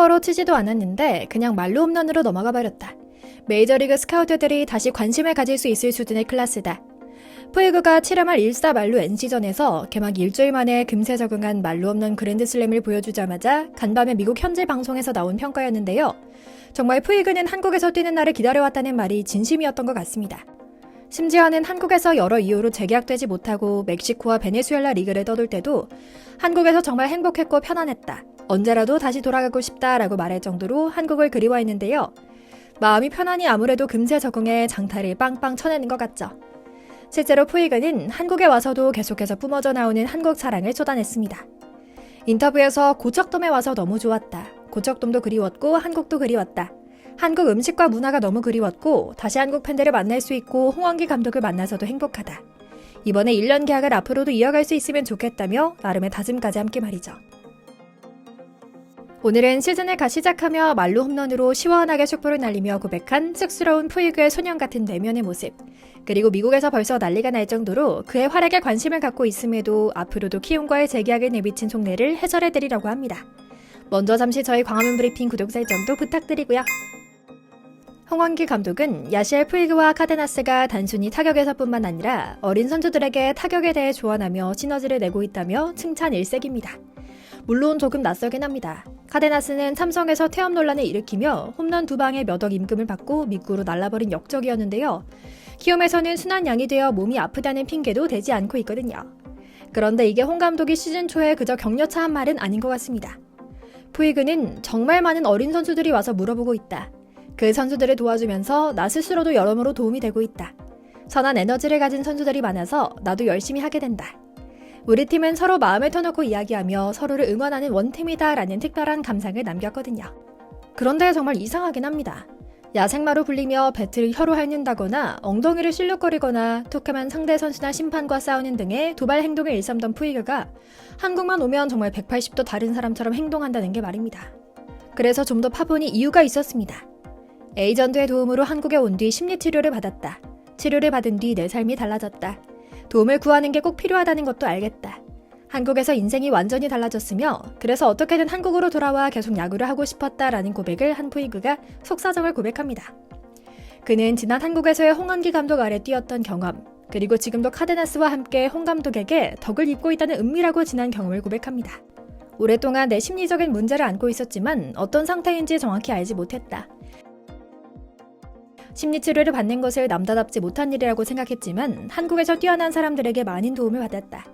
똑바로 치지도 않았는데 그냥 말로 홈런으로 넘어가 버렸다. 메이저리그 스카우트들이 다시 관심을 가질 수 있을 수준의 클래스다. 푸이그가 7회 말 1사 말로 NC전에서 개막 일주일 만에 금세 적응한 말로 홈런 그랜드슬램을 보여주자마자 간밤에 미국 현지 방송에서 나온 평가였는데요. 정말 푸이그는 한국에서 뛰는 날을 기다려왔다는 말이 진심이었던 것 같습니다. 심지어는 한국에서 여러 이유로 재계약되지 못하고 멕시코와 베네수엘라 리그를 떠돌 때도 한국에서 정말 행복했고 편안했다. 언제라도 다시 돌아가고 싶다라고 말할 정도로 한국을 그리워했는데요. 마음이 편하니 아무래도 금세 적응해 장타를 빵빵 쳐내는 것 같죠. 실제로 푸이그는 한국에 와서도 계속해서 뿜어져 나오는 한국 사랑을 쏟아냈습니다. 인터뷰에서 고척돔에 와서 너무 좋았다. 고척돔도 그리웠고 한국도 그리웠다. 한국 음식과 문화가 너무 그리웠고 다시 한국 팬들을 만날 수 있고 홍원기 감독을 만나서도 행복하다. 이번에 1년 계약을 앞으로도 이어갈 수 있으면 좋겠다며 나름의 다짐까지 함께 말이죠. 오늘은 시즌을 갓 시작하며 말로 홈런으로 시원하게 축구를 날리며 고백한 쑥스러운 푸이그의 소년 같은 내면의 모습. 그리고 미국에서 벌써 난리가 날 정도로 그의 활약에 관심을 갖고 있음에도 앞으로도 키움과의 재계약을 내비친 속내를 해설해드리려고 합니다. 먼저 잠시 저희 광화문 브리핑 구독 설정도 부탁드리고요. 홍원기 감독은 야시엘 푸이그와 카데나스가 단순히 타격에서뿐만 아니라 어린 선수들에게 타격에 대해 조언하며 시너지를 내고 있다며 칭찬 일색입니다. 물론 조금 낯설긴 합니다. 카데나스는 삼성에서 퇴업 논란을 일으키며 홈런 2방에 몇 억 임금을 받고 미국으로 날라버린 역적이었는데요. 키움에서는 순한 양이 되어 몸이 아프다는 핑계도 대지 않고 있거든요. 그런데 이게 홍 감독이 시즌 초에 그저 격려차 한 말은 아닌 것 같습니다. 푸이그는 정말 많은 어린 선수들이 와서 물어보고 있다. 그 선수들을 도와주면서 나 스스로도 여러모로 도움이 되고 있다. 선한 에너지를 가진 선수들이 많아서 나도 열심히 하게 된다. 우리 팀은 서로 마음을 터놓고 이야기하며 서로를 응원하는 원팀이다 라는 특별한 감상을 남겼거든요. 그런데 정말 이상하긴 합니다. 야생마로 불리며 배트를 혀로 핥는다거나 엉덩이를 실룩거리거나 툭하면 상대 선수나 심판과 싸우는 등의 도발 행동을 일삼던 푸이그가 한국만 오면 정말 180도 다른 사람처럼 행동한다는 게 말입니다. 그래서 좀 더 파보니 이유가 있었습니다. 에이전트의 도움으로 한국에 온 뒤 심리치료를 받았다. 치료를 받은 뒤 내 삶이 달라졌다. 도움을 구하는 게 꼭 필요하다는 것도 알겠다. 한국에서 인생이 완전히 달라졌으며 그래서 어떻게든 한국으로 돌아와 계속 야구를 하고 싶었다라는 고백을 한 푸이그가 속사정을 고백합니다. 그는 지난 한국에서의 홍원기 감독 아래 뛰었던 경험, 그리고 지금도 카데나스와 함께 홍 감독에게 덕을 입고 있다는 은밀하고 진한 경험을 고백합니다. 오랫동안 내 심리적인 문제를 안고 있었지만 어떤 상태인지 정확히 알지 못했다. 심리치료를 받는 것을 남자답지 못한 일이라고 생각했지만 한국에서 뛰어난 사람들에게 많은 도움을 받았다.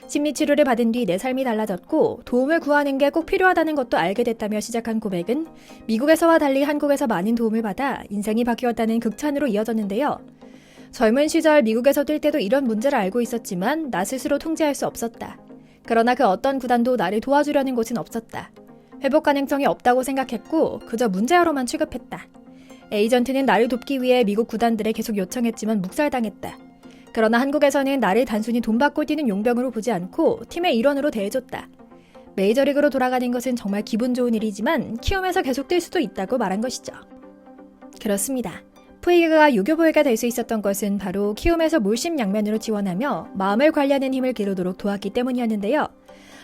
심리치료를 받은 뒤 내 삶이 달라졌고 도움을 구하는 게 꼭 필요하다는 것도 알게 됐다며 시작한 고백은 미국에서와 달리 한국에서 많은 도움을 받아 인생이 바뀌었다는 극찬으로 이어졌는데요. 젊은 시절 미국에서 뛸 때도 이런 문제를 알고 있었지만 나 스스로 통제할 수 없었다. 그러나 그 어떤 구단도 나를 도와주려는 곳은 없었다. 회복 가능성이 없다고 생각했고 그저 문제아로만 취급했다. 에이전트는 나를 돕기 위해 미국 구단들에 계속 요청했지만 묵살당했다. 그러나 한국에서는 나를 단순히 돈 받고 뛰는 용병으로 보지 않고 팀의 일원으로 대해줬다. 메이저리그로 돌아가는 것은 정말 기분 좋은 일이지만 키움에서 계속 뛸 수도 있다고 말한 것이죠. 그렇습니다. 푸이그가 유교보이가 될 수 있었던 것은 바로 키움에서 물심양면으로 지원하며 마음을 관리하는 힘을 기르도록 도왔기 때문이었는데요.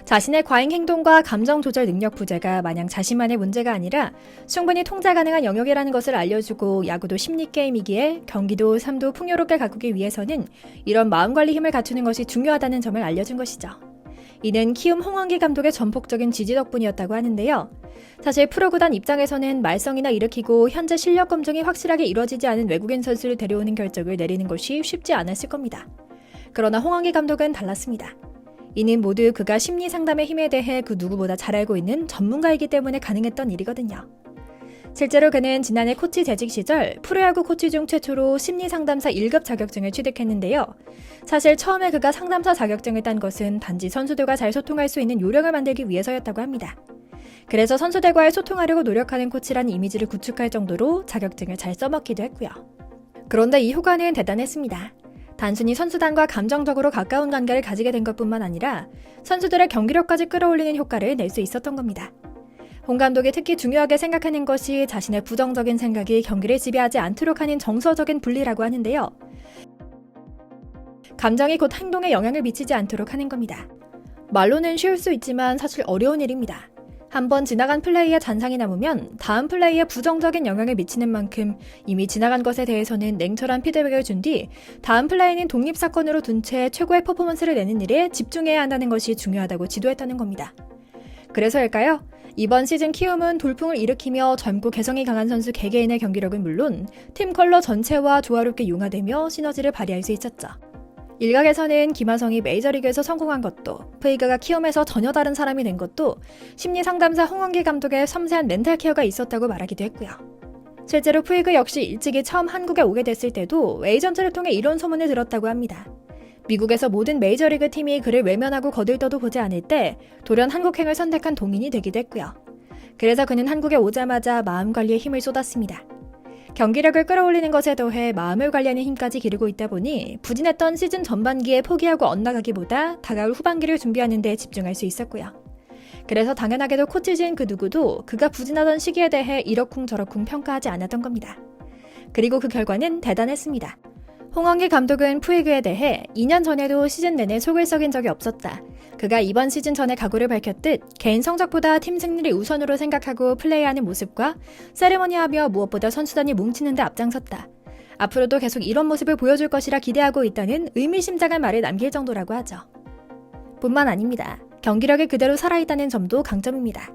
자신의 과잉 행동과 감정 조절 능력 부재가 마냥 자신만의 문제가 아니라 충분히 통제 가능한 영역이라는 것을 알려주고 야구도 심리게임이기에 경기도 삶도 풍요롭게 가꾸기 위해서는 이런 마음관리 힘을 갖추는 것이 중요하다는 점을 알려준 것이죠. 이는 키움 홍원기 감독의 전폭적인 지지 덕분이었다고 하는데요. 사실 프로구단 입장에서는 말썽이나 일으키고 현재 실력 검증이 확실하게 이루어지지 않은 외국인 선수를 데려오는 결정을 내리는 것이 쉽지 않았을 겁니다. 그러나 홍원기 감독은 달랐습니다. 이는 모두 그가 심리 상담의 힘에 대해 그 누구보다 잘 알고 있는 전문가이기 때문에 가능했던 일이거든요. 실제로 그는 지난해 코치 재직 시절 프로야구 코치 중 최초로 심리상담사 1급 자격증을 취득했는데요. 사실 처음에 그가 상담사 자격증을 딴 것은 단지 선수들과 잘 소통할 수 있는 요령을 만들기 위해서였다고 합니다. 그래서 선수들과의 소통하려고 노력하는 코치라는 이미지를 구축할 정도로 자격증을 잘 써먹기도 했고요. 그런데 이 효과는 대단했습니다. 단순히 선수단과 감정적으로 가까운 관계를 가지게 된 것뿐만 아니라 선수들의 경기력까지 끌어올리는 효과를 낼 수 있었던 겁니다. 홍 감독이 특히 중요하게 생각하는 것이 자신의 부정적인 생각이 경기를 지배하지 않도록 하는 정서적인 분리라고 하는데요. 감정이 곧 행동에 영향을 미치지 않도록 하는 겁니다. 말로는 쉬울 수 있지만 사실 어려운 일입니다. 한번 지나간 플레이에 잔상이 남으면 다음 플레이에 부정적인 영향을 미치는 만큼 이미 지나간 것에 대해서는 냉철한 피드백을 준 뒤 다음 플레이는 독립사건으로 둔 채 최고의 퍼포먼스를 내는 일에 집중해야 한다는 것이 중요하다고 지도했다는 겁니다. 그래서일까요? 이번 시즌 키움은 돌풍을 일으키며 젊고 개성이 강한 선수 개개인의 경기력은 물론 팀 컬러 전체와 조화롭게 융화되며 시너지를 발휘할 수 있었죠. 일각에서는 김하성이 메이저리그에서 성공한 것도, 푸이그가 키움에서 전혀 다른 사람이 된 것도 심리상담사 홍원기 감독의 섬세한 멘탈 케어가 있었다고 말하기도 했고요. 실제로 푸이그 역시 일찍이 처음 한국에 오게 됐을 때도 에이전트를 통해 이런 소문을 들었다고 합니다. 미국에서 모든 메이저리그 팀이 그를 외면하고 거들떠도 보지 않을 때 돌연 한국행을 선택한 동인이 되기도 했고요. 그래서 그는 한국에 오자마자 마음관리에 힘을 쏟았습니다. 경기력을 끌어올리는 것에 더해 마음을 관리하는 힘까지 기르고 있다 보니 부진했던 시즌 전반기에 포기하고 엇나가기보다 다가올 후반기를 준비하는 데 집중할 수 있었고요. 그래서 당연하게도 코치진 그 누구도 그가 부진하던 시기에 대해 이러쿵저러쿵 평가하지 않았던 겁니다. 그리고 그 결과는 대단했습니다. 홍원기 감독은 푸이그에 대해 2년 전에도 시즌 내내 속을 썩인 적이 없었다. 그가 이번 시즌 전에 각오를 밝혔듯 개인 성적보다 팀 승리를 우선으로 생각하고 플레이하는 모습과 세리머니하며 무엇보다 선수단이 뭉치는 데 앞장섰다. 앞으로도 계속 이런 모습을 보여줄 것이라 기대하고 있다는 의미심장한 말을 남길 정도라고 하죠. 뿐만 아닙니다. 경기력이 그대로 살아있다는 점도 강점입니다.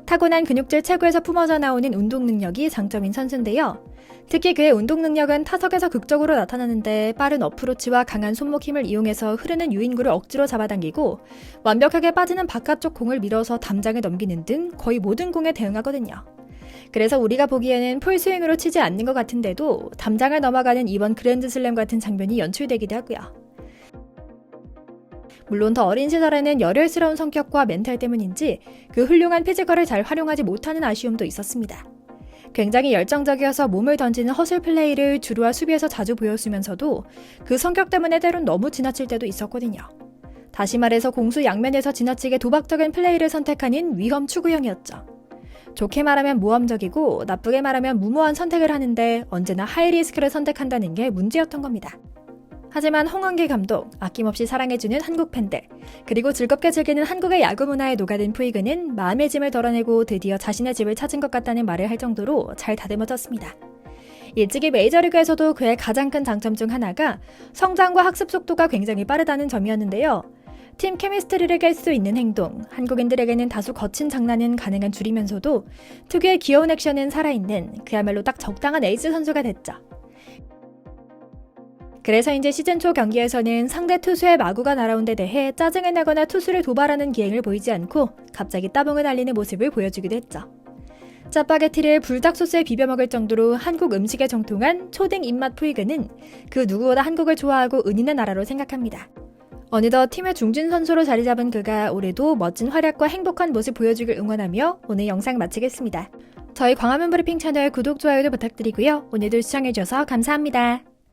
타고난 근육질 체구에서 뿜어져 나오는 운동 능력이 장점인 선수인데요. 특히 그의 운동 능력은 타석에서 극적으로 나타나는데 빠른 어프로치와 강한 손목 힘을 이용해서 흐르는 유인구를 억지로 잡아당기고 완벽하게 빠지는 바깥쪽 공을 밀어서 담장에 넘기는 등 거의 모든 공에 대응하거든요. 그래서 우리가 보기에는 풀스윙으로 치지 않는 것 같은데도 담장을 넘어가는 이번 그랜드슬램 같은 장면이 연출되기도 하고요. 물론 더 어린 시절에는 열혈스러운 성격과 멘탈 때문인지 그 훌륭한 피지컬을 잘 활용하지 못하는 아쉬움도 있었습니다. 굉장히 열정적이어서 몸을 던지는 허슬 플레이를 주루와 수비에서 자주 보였으면서도 그 성격 때문에 때론 너무 지나칠 때도 있었거든요. 다시 말해서 공수 양면에서 지나치게 도박적인 플레이를 선택하는 위험 추구형이었죠. 좋게 말하면 모험적이고 나쁘게 말하면 무모한 선택을 하는데 언제나 하이리스크를 선택한다는 게 문제였던 겁니다. 하지만 홍원기 감독, 아낌없이 사랑해주는 한국 팬들, 그리고 즐겁게 즐기는 한국의 야구 문화에 녹아든 푸이그는 마음의 짐을 덜어내고 드디어 자신의 집을 찾은 것 같다는 말을 할 정도로 잘 다듬어졌습니다. 일찍이 메이저리그에서도 그의 가장 큰 장점 중 하나가 성장과 학습 속도가 굉장히 빠르다는 점이었는데요. 팀 케미스트리를 깰 수 있는 행동, 한국인들에게는 다소 거친 장난은 가능한 줄이면서도 특유의 귀여운 액션은 살아있는 그야말로 딱 적당한 에이스 선수가 됐죠. 그래서 이제 시즌 초 경기에서는 상대 투수의 마구가 날아온 데 대해 짜증을 내거나 투수를 도발하는 기행을 보이지 않고 갑자기 따봉을 날리는 모습을 보여주기도 했죠. 짜파게티를 불닭 소스에 비벼 먹을 정도로 한국 음식에 정통한 초딩 입맛 푸이그는 그 누구보다 한국을 좋아하고 은인의 나라로 생각합니다. 어느덧 팀의 중진 선수로 자리 잡은 그가 올해도 멋진 활약과 행복한 모습 보여주길 응원하며 오늘 영상 마치겠습니다. 저희 광화문 브리핑 채널 구독, 좋아요도 부탁드리고요. 오늘도 시청해주셔서 감사합니다.